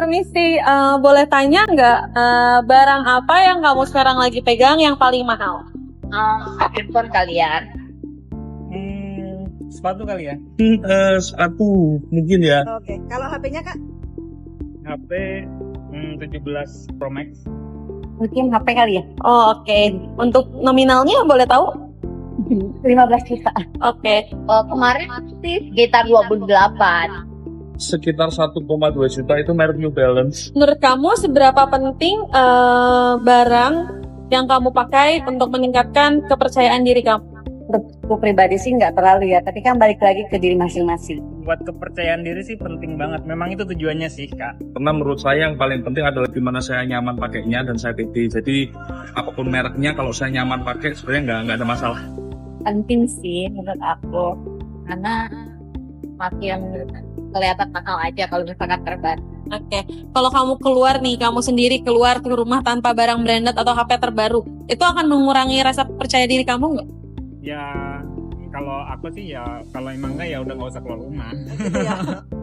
Permisi, boleh tanya nggak barang apa yang kamu sekarang lagi pegang yang paling mahal? Handphone kalian. Sepatu kali ya? Sepatu mungkin ya. Oke, kalau HP-nya Kak? HP 17 Pro Max. Mungkin HP kali ya? Oh, oke. Untuk nominalnya boleh tahu? 15 juta. Oke. Kemarin sih sekitar 28. Sekitar 1,2 juta itu merek New Balance. Menurut kamu seberapa penting barang yang kamu pakai untuk meningkatkan kepercayaan diri kamu? Menurutku pribadi sih nggak terlalu ya, tapi kan balik lagi ke diri masing-masing. Buat kepercayaan diri sih penting banget. Memang itu tujuannya sih, Kak. Karena menurut saya yang paling penting adalah gimana saya nyaman pakainya dan saya pede. Jadi apapun mereknya kalau saya nyaman pakai sebenarnya nggak ada masalah. Penting sih menurut aku, karena makin kelihatan mahal aja kalau misalkan terbaru. Oke. Kalau kamu keluar nih, kamu sendiri keluar ke rumah tanpa barang branded atau HP terbaru, itu akan mengurangi rasa percaya diri kamu nggak? Ya, kalau aku sih ya, kalau emang enggak ya udah nggak usah keluar rumah.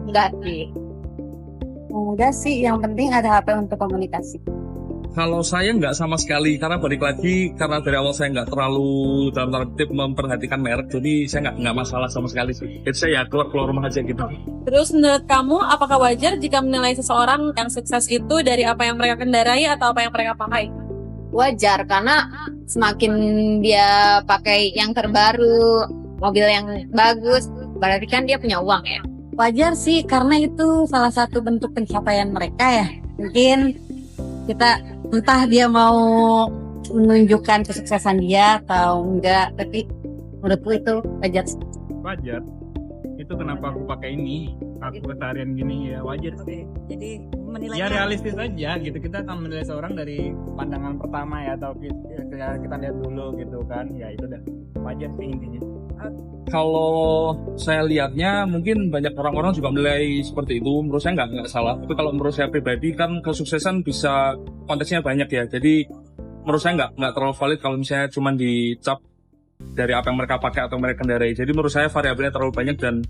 Enggak sih. Enggak sih, yang penting ada HP untuk komunikasi. Kalau saya nggak sama sekali, karena balik lagi, karena dari awal saya nggak terlalu dalam tanda kutip memperhatikan merek, jadi saya nggak masalah sama sekali sih. Jadi saya ya keluar rumah aja gitu. Terus menurut kamu, apakah wajar jika menilai seseorang yang sukses itu dari apa yang mereka kendarai atau apa yang mereka pakai? Wajar, karena semakin dia pakai yang terbaru, mobil yang bagus, berarti kan dia punya uang ya. Wajar sih, karena itu salah satu bentuk pencapaian mereka ya. Mungkin kita entah dia mau menunjukkan kesuksesan dia atau enggak, tapi menurutku itu wajar. Wajar. Itu kenapa aku pakai ini, aku keseharian gini ya wajar sih. Jadi menilai Ya realistis aja gitu, kita akan menilai seorang dari pandangan pertama ya, atau kita lihat dulu gitu kan, ya itu udah wajar sih intinya. Kalau saya lihatnya mungkin banyak orang-orang juga menilai seperti itu. Menurut saya nggak salah. Tapi kalau menurut saya pribadi kan kesuksesan bisa konteksnya banyak ya. Jadi menurut saya nggak terlalu valid kalau misalnya cuma dicap dari apa yang mereka pakai atau mereka kendarai. Jadi menurut saya variabelnya terlalu banyak dan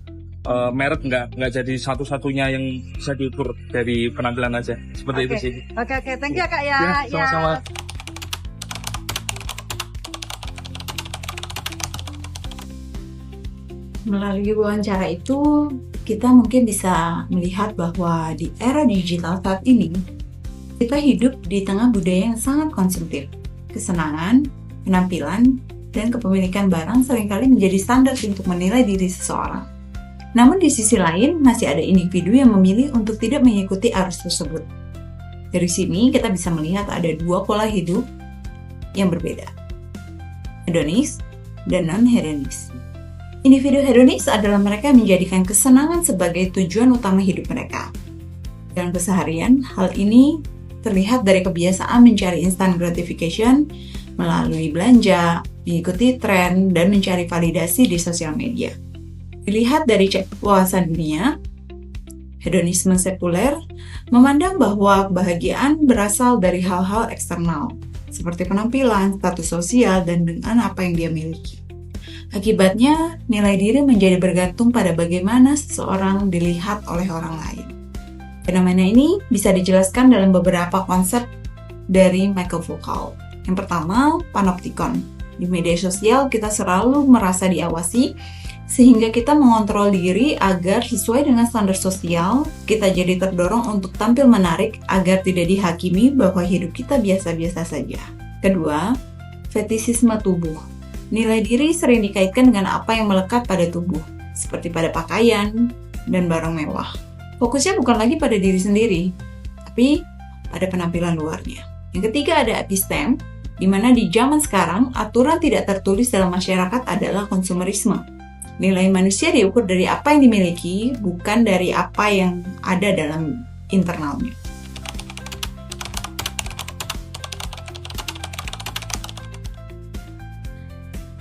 merek nggak jadi satu-satunya yang bisa diukur dari penampilan aja. Seperti itu sih. Oke, thank you Kak ya. Ya, sama-sama. Melalui wawancara itu, kita mungkin bisa melihat bahwa di era digital saat ini, kita hidup di tengah budaya yang sangat konsumtif. Kesenangan, penampilan, dan kepemilikan barang seringkali menjadi standar untuk menilai diri seseorang. Namun di sisi lain, masih ada individu yang memilih untuk tidak mengikuti arus tersebut. Dari sini, kita bisa melihat ada dua pola hidup yang berbeda. Hedonis dan non-hedonis. Individu hedonis adalah mereka yang menjadikan kesenangan sebagai tujuan utama hidup mereka. Dalam keseharian, hal ini terlihat dari kebiasaan mencari instant gratification melalui belanja, mengikuti tren, dan mencari validasi di sosial media. Dilihat dari cek wawasan dunia, hedonisme sekuler memandang bahwa kebahagiaan berasal dari hal-hal eksternal, seperti penampilan, status sosial, dan dengan apa yang dia miliki. Akibatnya, nilai diri menjadi bergantung pada bagaimana seseorang dilihat oleh orang lain. Fenomena ini bisa dijelaskan dalam beberapa konsep dari Michael Foucault. Yang pertama, panoptikon. Di media sosial, kita selalu merasa diawasi, sehingga kita mengontrol diri agar sesuai dengan standar sosial, kita jadi terdorong untuk tampil menarik agar tidak dihakimi bahwa hidup kita biasa-biasa saja. Kedua, fetisisme tubuh. Nilai diri sering dikaitkan dengan apa yang melekat pada tubuh, seperti pada pakaian dan barang mewah. Fokusnya bukan lagi pada diri sendiri, tapi pada penampilan luarnya. Yang ketiga ada episteme, di mana di zaman sekarang aturan tidak tertulis dalam masyarakat adalah konsumerisme. Nilai manusia diukur dari apa yang dimiliki, bukan dari apa yang ada dalam internalnya.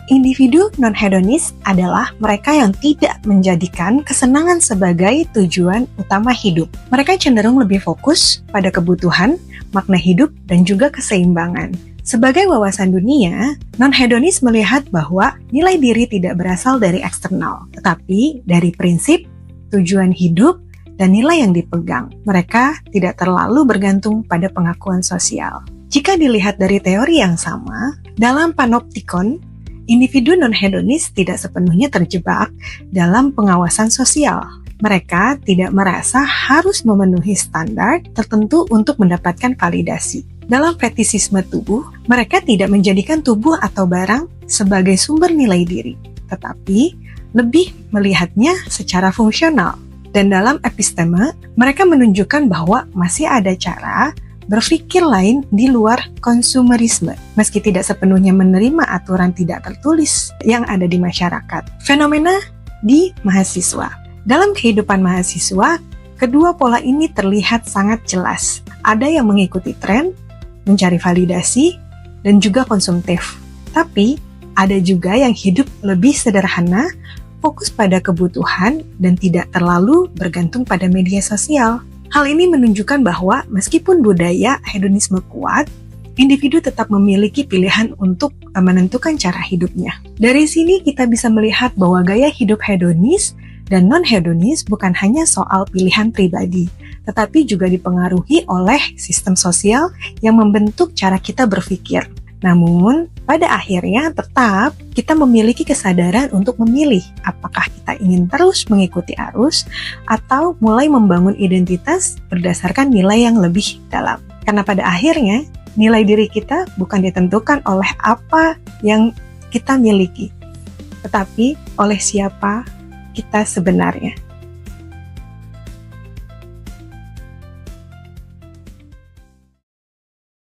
Individu non-hedonis adalah mereka yang tidak menjadikan kesenangan sebagai tujuan utama hidup. Mereka cenderung lebih fokus pada kebutuhan, makna hidup, dan juga keseimbangan. Sebagai wawasan dunia, non-hedonis melihat bahwa nilai diri tidak berasal dari eksternal, tetapi dari prinsip, tujuan hidup, dan nilai yang dipegang. Mereka tidak terlalu bergantung pada pengakuan sosial. Jika dilihat dari teori yang sama, dalam panoptikon, individu non-hedonis tidak sepenuhnya terjebak dalam pengawasan sosial. Mereka tidak merasa harus memenuhi standar tertentu untuk mendapatkan validasi. Dalam fetisisme tubuh, mereka tidak menjadikan tubuh atau barang sebagai sumber nilai diri, tetapi lebih melihatnya secara fungsional. Dan dalam episteme, mereka menunjukkan bahwa masih ada cara berpikir lain di luar konsumerisme, meski tidak sepenuhnya menerima aturan tidak tertulis yang ada di masyarakat. Fenomena di mahasiswa. Dalam kehidupan mahasiswa, kedua pola ini terlihat sangat jelas. Ada yang mengikuti tren, mencari validasi, dan juga konsumtif. Tapi, ada juga yang hidup lebih sederhana, fokus pada kebutuhan, dan tidak terlalu bergantung pada media sosial. Hal ini menunjukkan bahwa meskipun budaya hedonisme kuat, individu tetap memiliki pilihan untuk menentukan cara hidupnya. Dari sini kita bisa melihat bahwa gaya hidup hedonis dan non-hedonis bukan hanya soal pilihan pribadi, tetapi juga dipengaruhi oleh sistem sosial yang membentuk cara kita berpikir. Namun, pada akhirnya tetap kita memiliki kesadaran untuk memilih apakah kita ingin terus mengikuti arus atau mulai membangun identitas berdasarkan nilai yang lebih dalam. Karena pada akhirnya, nilai diri kita bukan ditentukan oleh apa yang kita miliki, tetapi oleh siapa kita sebenarnya.